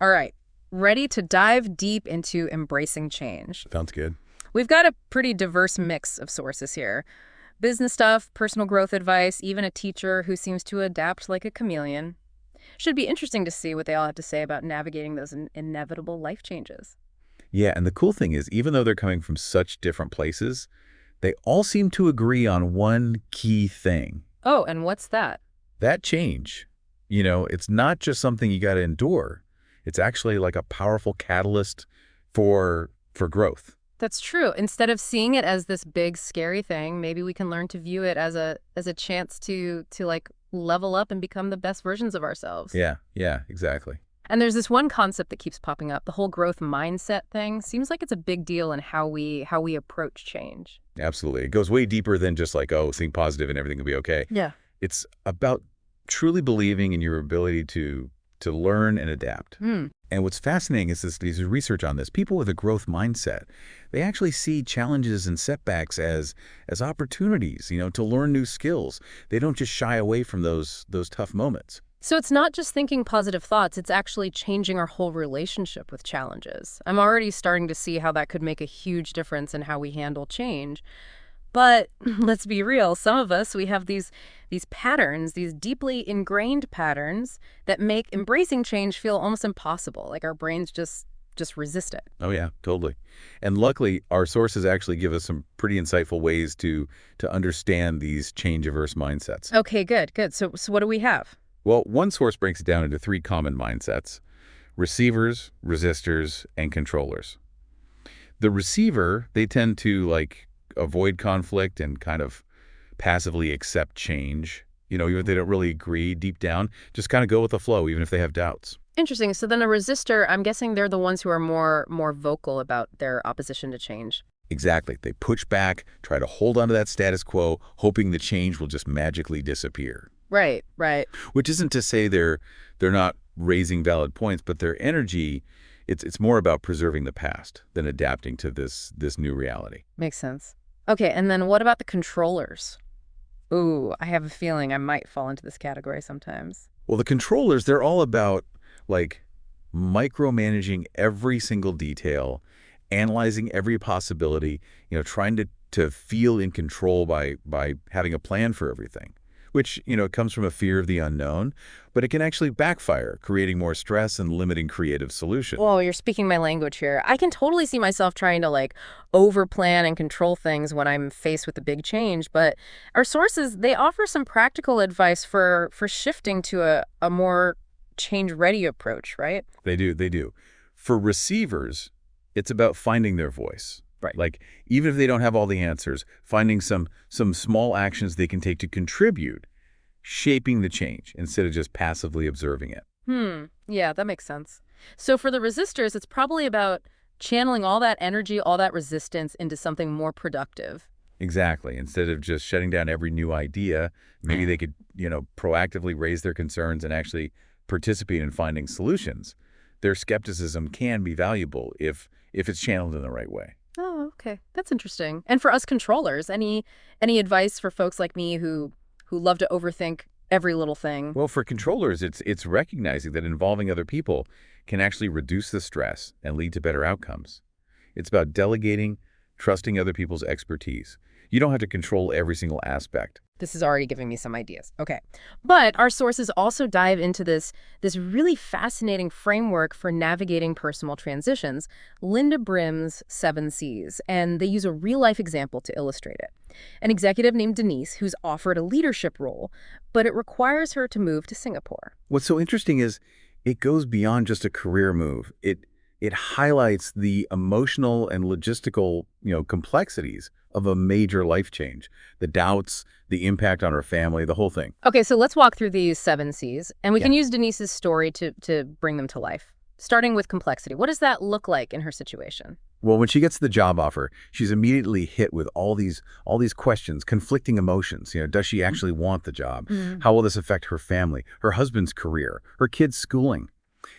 All right, ready to dive deep into embracing change. Sounds good. We've got a pretty diverse mix of sources here. Business stuff, personal growth advice, even a teacher who seems to adapt like a chameleon. Should be interesting to see what they all have to say about navigating those inevitable life changes. Yeah, and the cool thing is, even though they're coming from such different places, they all seem to agree on one key thing. Oh, and what's that? That change. It's not just something you got to endure. It's actually like a powerful catalyst for growth. That's true. Instead of seeing it as this big scary thing, maybe we can learn to view it as a chance to like level up and become the best versions of ourselves. Yeah, exactly. And there's this one concept that keeps popping up, the whole growth mindset thing. Seems like it's a big deal in how we approach change. Absolutely. It goes way deeper than just like, oh, think positive and everything will be okay. Yeah. It's about truly believing in your ability to learn and adapt. And what's fascinating is there's research on this. People with a growth mindset, they actually see challenges and setbacks as opportunities, to learn new skills. They don't just shy away from those tough moments. So it's not just thinking positive thoughts, it's actually changing our whole relationship with challenges. I'm already starting to see how that could make a huge difference in how we handle change. But let's be real, some of us, we have these patterns, these deeply ingrained patterns that make embracing change feel almost impossible, like our brains just resist it. Oh, yeah, totally. And luckily, our sources actually give us some pretty insightful ways to understand these change-averse mindsets. Okay, good. So what do we have? Well, one source breaks it down into 3 common mindsets: receivers, resistors, and controllers. The receiver, they tend to avoid conflict and kind of passively accept change. Even if they don't really agree deep down, just kind of go with the flow, even if they have doubts. Interesting. So then a resistor, I'm guessing they're the ones who are more vocal about their opposition to change. Exactly. They push back, try to hold on to that status quo, hoping the change will just magically disappear. Right. Which isn't to say they're not raising valid points, but their energy, it's more about preserving the past than adapting to this new reality. Makes sense. Okay, and then what about the controllers? Ooh, I have a feeling I might fall into this category sometimes. Well, the controllers, they're all about micromanaging every single detail, analyzing every possibility, trying to feel in control by having a plan for everything. Which, comes from a fear of the unknown, but it can actually backfire, creating more stress and limiting creative solutions. Whoa, you're speaking my language here. I can totally see myself trying to overplan and control things when I'm faced with a big change, but our sources, they offer some practical advice for shifting to a more change-ready approach, right? They do. For receivers, it's about finding their voice. Right. Even if they don't have all the answers, finding some small actions they can take to contribute, shaping the change instead of just passively observing it. Yeah, that makes sense. So for the resistors, it's probably about channeling all that energy, all that resistance into something more productive. Exactly. Instead of just shutting down every new idea, maybe they could, proactively raise their concerns and actually participate in finding solutions. Their skepticism can be valuable if it's channeled in the right way. Oh, okay. That's interesting. And for us controllers, any advice for folks like me who love to overthink every little thing? Well, for controllers, it's recognizing that involving other people can actually reduce the stress and lead to better outcomes. It's about delegating, trusting other people's expertise. You don't have to control every single aspect. This is already giving me some ideas. Okay. But our sources also dive into this really fascinating framework for navigating personal transitions, Linda Brim's 7 C's, and they use a real-life example to illustrate it. An executive named Denise who's offered a leadership role, but it requires her to move to Singapore. What's so interesting is it goes beyond just a career move. It highlights the emotional and logistical, complexities of a major life change, the doubts, the impact on her family, the whole thing. Okay, so let's walk through these 7 C's, and we can use Denise's story to bring them to life. Starting with complexity, what does that look like in her situation? Well, when she gets the job offer, she's immediately hit with all these questions, conflicting emotions. Does she actually want the job? How will this affect her family, her husband's career, her kids' schooling?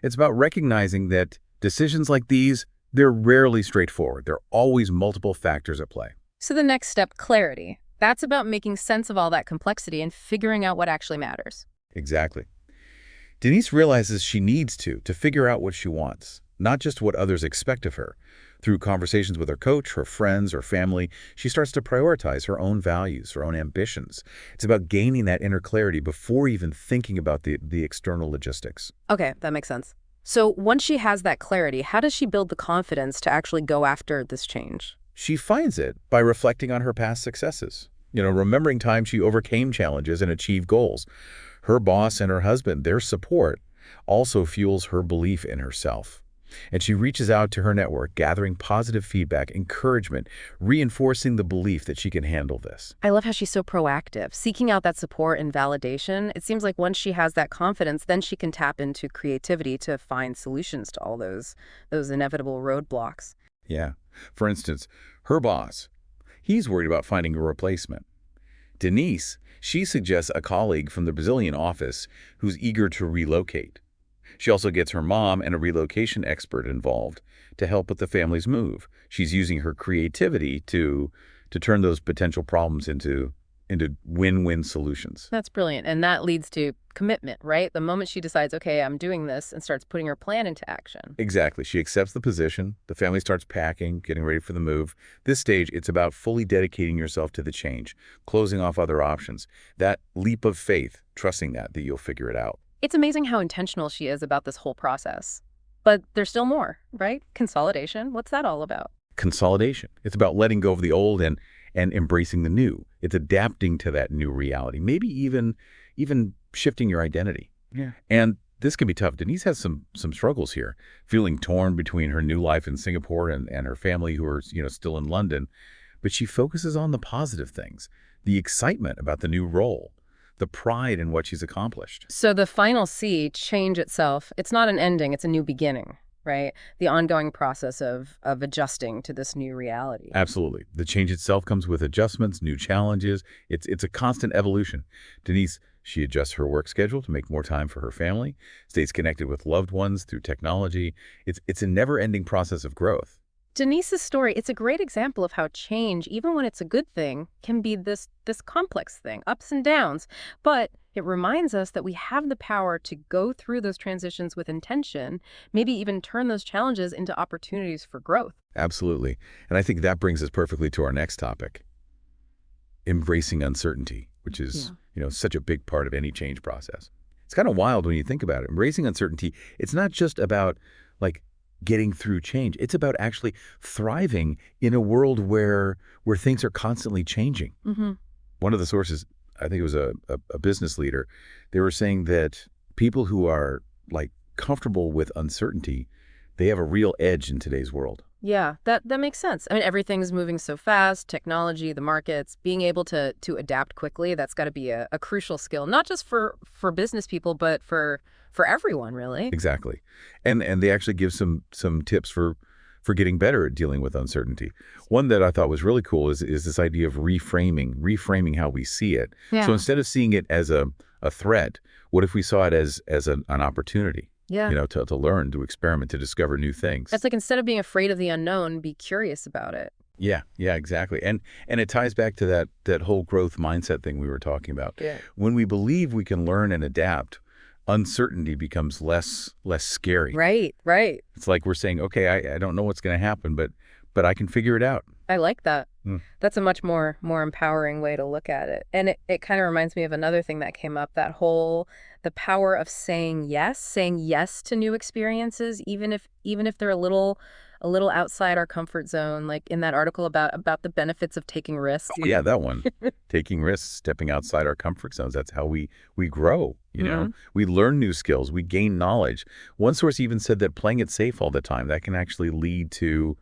It's about recognizing that decisions like these, they're rarely straightforward. There are always multiple factors at play. So the next step, clarity. That's about making sense of all that complexity and figuring out what actually matters. Exactly. Denise realizes she needs to figure out what she wants, not just what others expect of her. Through conversations with her coach, her friends, her family, she starts to prioritize her own values, her own ambitions. It's about gaining that inner clarity before even thinking about the external logistics. Okay, that makes sense. So once she has that clarity, how does she build the confidence to actually go after this change? She finds it by reflecting on her past successes. Remembering times she overcame challenges and achieved goals. Her boss and her husband, their support, also fuels her belief in herself. And she reaches out to her network, gathering positive feedback, encouragement, reinforcing the belief that she can handle this. I love how she's so proactive, seeking out that support and validation. It seems like once she has that confidence, then she can tap into creativity to find solutions to all those inevitable roadblocks. Yeah. For instance, her boss, he's worried about finding a replacement. Denise, she suggests a colleague from the Brazilian office who's eager to relocate. She also gets her mom and a relocation expert involved to help with the family's move. She's using her creativity to turn those potential problems into win-win solutions. That's brilliant. And that leads to commitment, right? The moment she decides, okay, I'm doing this, and starts putting her plan into action. Exactly. She accepts the position. The family starts packing, getting ready for the move. This stage, it's about fully dedicating yourself to the change, closing off other options. That leap of faith, trusting that you'll figure it out. It's amazing how intentional she is about this whole process. But there's still more, right? Consolidation. What's that all about? Consolidation. It's about letting go of the old and embracing the new. It's adapting to that new reality, maybe even shifting your identity. Yeah. And this can be tough. Denise has some struggles here, feeling torn between her new life in Singapore and her family who are still in London. But she focuses on the positive things, the excitement about the new role, the pride in what she's accomplished. So the final C, change itself, it's not an ending, it's a new beginning, right? The ongoing process of adjusting to this new reality. Absolutely. The change itself comes with adjustments, new challenges. It's a constant evolution. Denise, she adjusts her work schedule to make more time for her family, stays connected with loved ones through technology. It's a never-ending process of growth. Denise's story, it's a great example of how change, even when it's a good thing, can be this complex thing, ups and downs. But it reminds us that we have the power to go through those transitions with intention, maybe even turn those challenges into opportunities for growth. Absolutely. And I think that brings us perfectly to our next topic, embracing uncertainty, which is, such a big part of any change process. It's kind of wild when you think about it. Embracing uncertainty, it's not just about, getting through change. It's about actually thriving in a world where things are constantly changing. Mm-hmm. One of the sources, I think it was a business leader, they were saying that people who are comfortable with uncertainty, they have a real edge in today's world. Yeah, that makes sense. I mean, everything's moving so fast, technology, the markets, being able to adapt quickly, that's got to be a crucial skill, not just for business people, but for everyone, really. Exactly. And they actually give some tips for getting better at dealing with uncertainty. One that I thought was really cool is this idea of reframing how we see it. Yeah. So instead of seeing it as a threat, what if we saw it as an opportunity? Yeah. To learn, to experiment, to discover new things. That's like instead of being afraid of the unknown, be curious about it. Yeah, exactly. And it ties back to that whole growth mindset thing we were talking about. Yeah. When we believe we can learn and adapt, uncertainty becomes less scary. Right. It's like we're saying, okay, I don't know what's going to happen, but I can figure it out. I like that. Mm. That's a much more empowering way to look at it. And it kind of reminds me of another thing that came up, the power of saying yes to new experiences, even if they're a little outside our comfort zone, like in that article about the benefits of taking risks. Oh, yeah, that one. Taking risks, stepping outside our comfort zones. That's how we grow, Mm-hmm. We learn new skills, we gain knowledge. One source even said that playing it safe all the time, that can actually lead to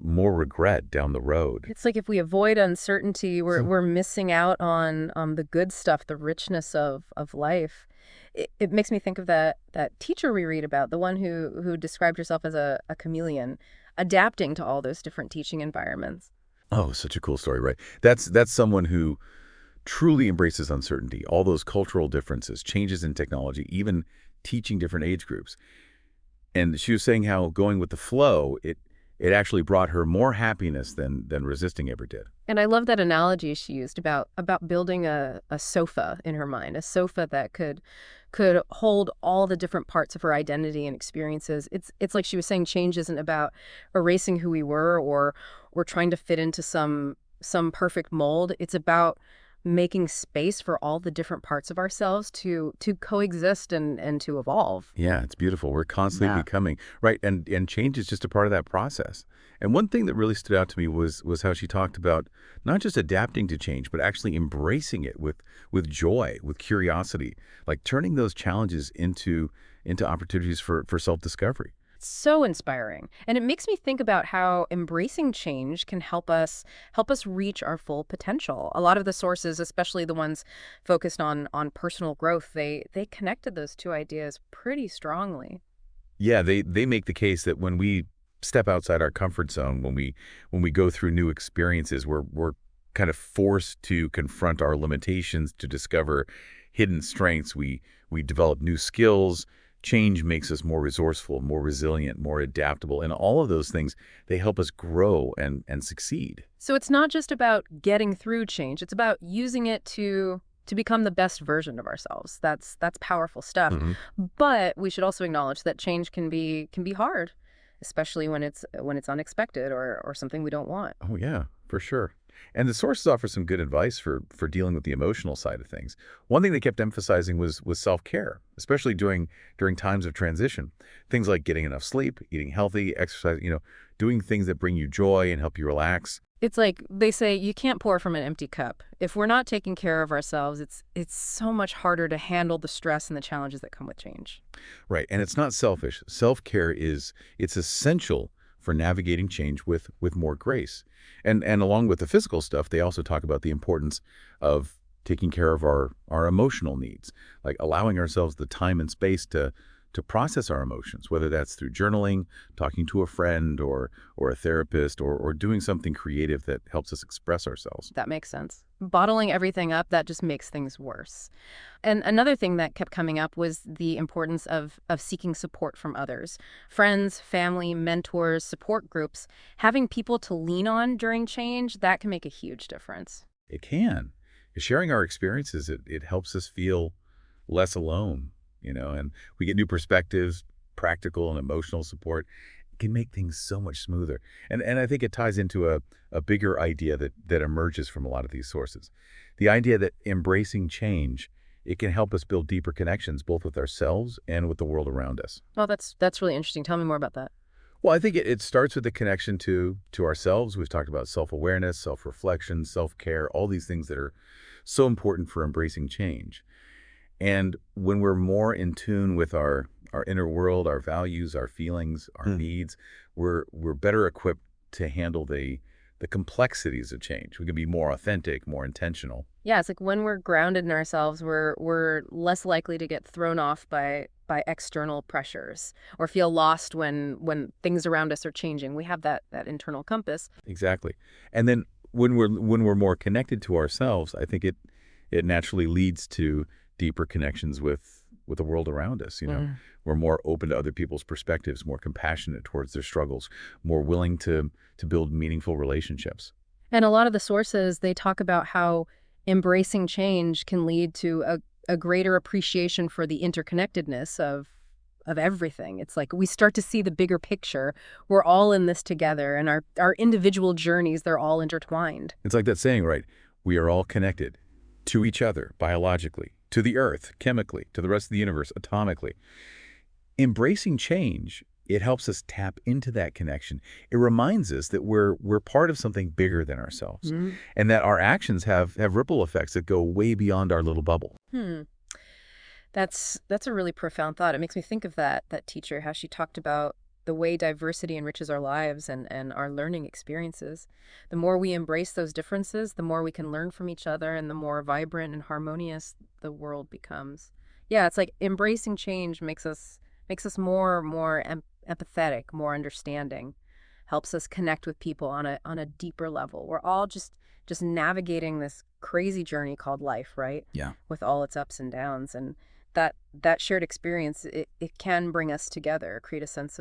more regret down the road. It's like if we avoid uncertainty, we're missing out on the good stuff, the richness of life. It makes me think of that teacher we read about, the one who described herself as a chameleon, adapting to all those different teaching environments. Oh, such a cool story, right? That's someone who truly embraces uncertainty, all those cultural differences, changes in technology, even teaching different age groups. And she was saying how going with the flow, it actually brought her more happiness than resisting ever did. And I love that analogy she used about building a sofa in her mind, a sofa that could could hold all the different parts of her identity and experiences. It's like she was saying, change isn't about erasing who we were or trying to fit into some perfect mold. It's about making space for all the different parts of ourselves to coexist and to evolve. Yeah, it's beautiful. We're constantly Yeah. becoming, right? And change is just a part of that process. And one thing that really stood out to me was how she talked about not just adapting to change, but actually embracing it with joy, with curiosity, like turning those challenges into opportunities for self-discovery. So inspiring. And it makes me think about how embracing change can help us reach our full potential. A lot of the sources, especially the ones focused on personal growth, they connected those two ideas pretty strongly. Yeah, they make the case that when we step outside our comfort zone, when we go through new experiences, we're kind of forced to confront our limitations, to discover hidden strengths. We develop new skills. Change makes us more resourceful, more resilient, more adaptable, and all of those things, they help us grow and succeed. So it's not just about getting through change, it's about using it to become the best version of ourselves. That's powerful stuff. Hmm. But we should also acknowledge that change can be hard, especially when it's unexpected or something we don't want. Oh yeah, for sure. And the sources offer some good advice for dealing with the emotional side of things. One thing they kept emphasizing was self-care, especially during times of transition. Things like getting enough sleep, eating healthy, exercise, doing things that bring you joy and help you relax. It's like they say you can't pour from an empty cup. If we're not taking care of ourselves, it's so much harder to handle the stress and the challenges that come with change. Right. And it's not selfish. Self-care it's essential for navigating change with more grace. And along with the physical stuff, they also talk about the importance of taking care of our emotional needs, like allowing ourselves the time and space to process our emotions, whether that's through journaling, talking to a friend or a therapist, or doing something creative that helps us express ourselves. That makes sense. Bottling everything up, that just makes things worse. And another thing that kept coming up was the importance of seeking support from others. Friends, family, mentors, support groups. Having people to lean on during change, that can make a huge difference. It can. Sharing our experiences, it helps us feel less alone, and we get new perspectives, practical and emotional support. It can make things so much smoother. And I think it ties into a bigger idea that emerges from a lot of these sources. The idea that embracing change, it can help us build deeper connections, both with ourselves and with the world around us. Well, that's really interesting. Tell me more about that. Well, I think it starts with the connection to ourselves. We've talked about self-awareness, self-reflection, self-care, all these things that are so important for embracing change. And when we're more in tune with our inner world, our values, our feelings, our needs, we're better equipped to handle the complexities of change. We can be more authentic, more intentional. Yeah, it's like when we're grounded in ourselves, we're less likely to get thrown off by external pressures or feel lost when things around us are changing. We have that internal compass. Exactly. And then when we're more connected to ourselves, I think it naturally leads to deeper connections with the world around us. We're more open to other people's perspectives, more compassionate towards their struggles, more willing to build meaningful relationships. And a lot of the sources, they talk about how embracing change can lead to a greater appreciation for the interconnectedness of everything. It's like we start to see the bigger picture. We're all in this together, and our individual journeys, they're all intertwined. It's like that saying, right? We are all connected to each other biologically, to the earth chemically, to the rest of the universe atomically. Embracing change, it helps us tap into that connection. It reminds us that we're part of something bigger than ourselves, and that our actions have ripple effects that go way beyond our little bubble. Hmm. That's a really profound thought. It makes me think of that teacher, how she talked about the way diversity enriches our lives and our learning experiences. The more we embrace those differences, the more we can learn from each other and the more vibrant and harmonious the world becomes. Yeah, it's like embracing change makes us more empathetic, more understanding, helps us connect with people on a deeper level. We're all just navigating this crazy journey called life, right? Yeah. With all its ups and downs, and that shared experience, it can bring us together, create a sense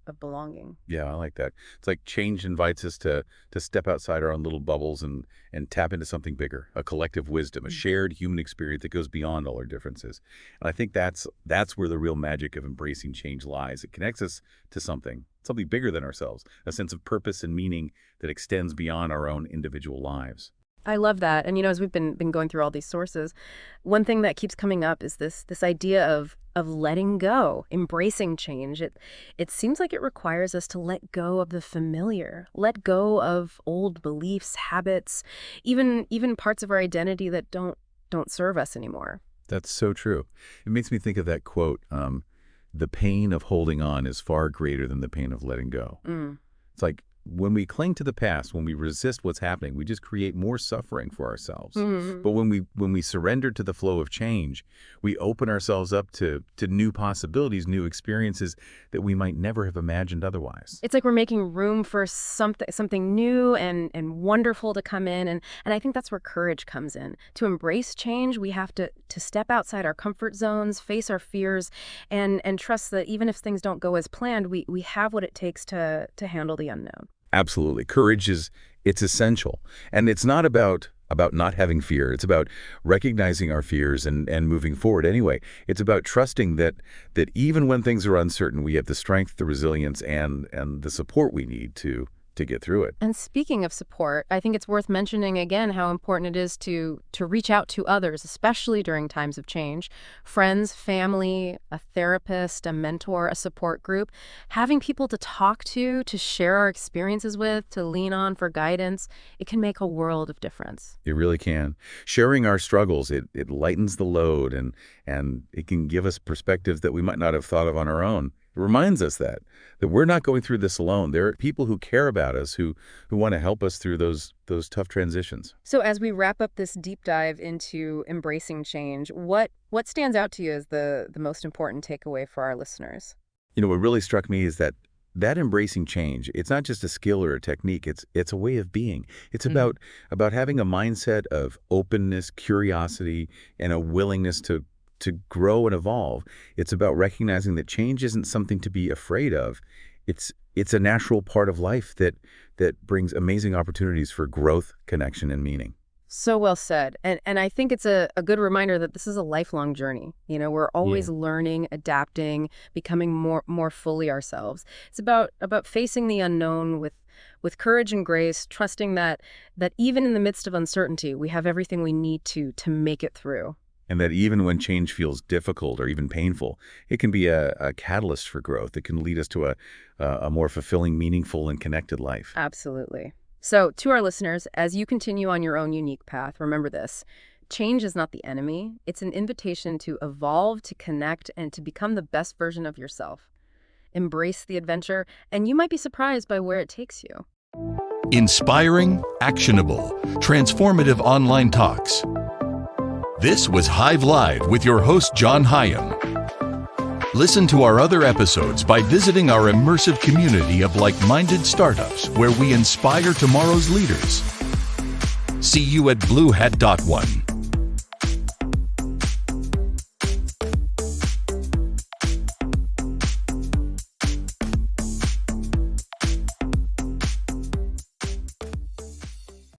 of belonging. Yeah, I like that. It's like change invites us to step outside our own little bubbles and tap into something bigger, a collective wisdom, a shared human experience that goes beyond all our differences. And I think that's where the real magic of embracing change lies. It connects us to something bigger than ourselves, a sense of purpose and meaning that extends beyond our own individual lives. I love that. And as we've been going through all these sources, one thing that keeps coming up is this idea of letting go, embracing change. It seems like it requires us to let go of the familiar, let go of old beliefs, habits, even parts of our identity that don't serve us anymore. That's so true. It makes me think of that quote, the pain of holding on is far greater than the pain of letting go. It's like when we cling to the past, when we resist what's happening, we just create more suffering for ourselves. But when we surrender to the flow of change, we open ourselves up to new possibilities, new experiences that we might never have imagined otherwise. It's like we're making room for something new and wonderful to come in. And I think that's where courage comes in. To embrace change, we have to step outside our comfort zones, face our fears, and trust that even if things don't go as planned, we have what it takes to handle the unknown. Absolutely. Courage it's essential. And it's not about not having fear. It's about recognizing our fears and moving forward anyway. It's about trusting that even when things are uncertain, we have the strength, the resilience, and the support we need to get through it. And speaking of support, I think it's worth mentioning again how important it is to reach out to others, especially during times of change. Friends, family, a therapist, a mentor, a support group. Having people to talk to share our experiences with, to lean on for guidance, it can make a world of difference. It really can. Sharing our struggles, it lightens the load and it can give us perspectives that we might not have thought of on our own. It reminds us that we're not going through this alone. There are people who care about us, who want to help us through those tough transitions. So as we wrap up this deep dive into embracing change, what stands out to you as the most important takeaway for our listeners? What really struck me is that embracing change, it's not just a skill or a technique, it's a way of being. It's about having a mindset of openness, curiosity, and a willingness to grow and evolve. It's about recognizing that change isn't something to be afraid of. It's a natural part of life that brings amazing opportunities for growth, connection, and meaning. So well said. And I think it's a good reminder that this is a lifelong journey. We're always learning, adapting, becoming more fully ourselves. It's about facing the unknown with courage and grace, trusting that even in the midst of uncertainty, we have everything we need to make it through. And that even when change feels difficult or even painful, it can be a catalyst for growth. It can lead us to a more fulfilling, meaningful, and connected life. Absolutely. So to our listeners, as you continue on your own unique path, remember this. Change is not the enemy. It's an invitation to evolve, to connect, and to become the best version of yourself. Embrace the adventure, and you might be surprised by where it takes you. Inspiring, actionable, transformative online talks. This was Hive Live with your host, John Hyam. Listen to our other episodes by visiting our immersive community of like-minded startups where we inspire tomorrow's leaders. See you at BlueHATone.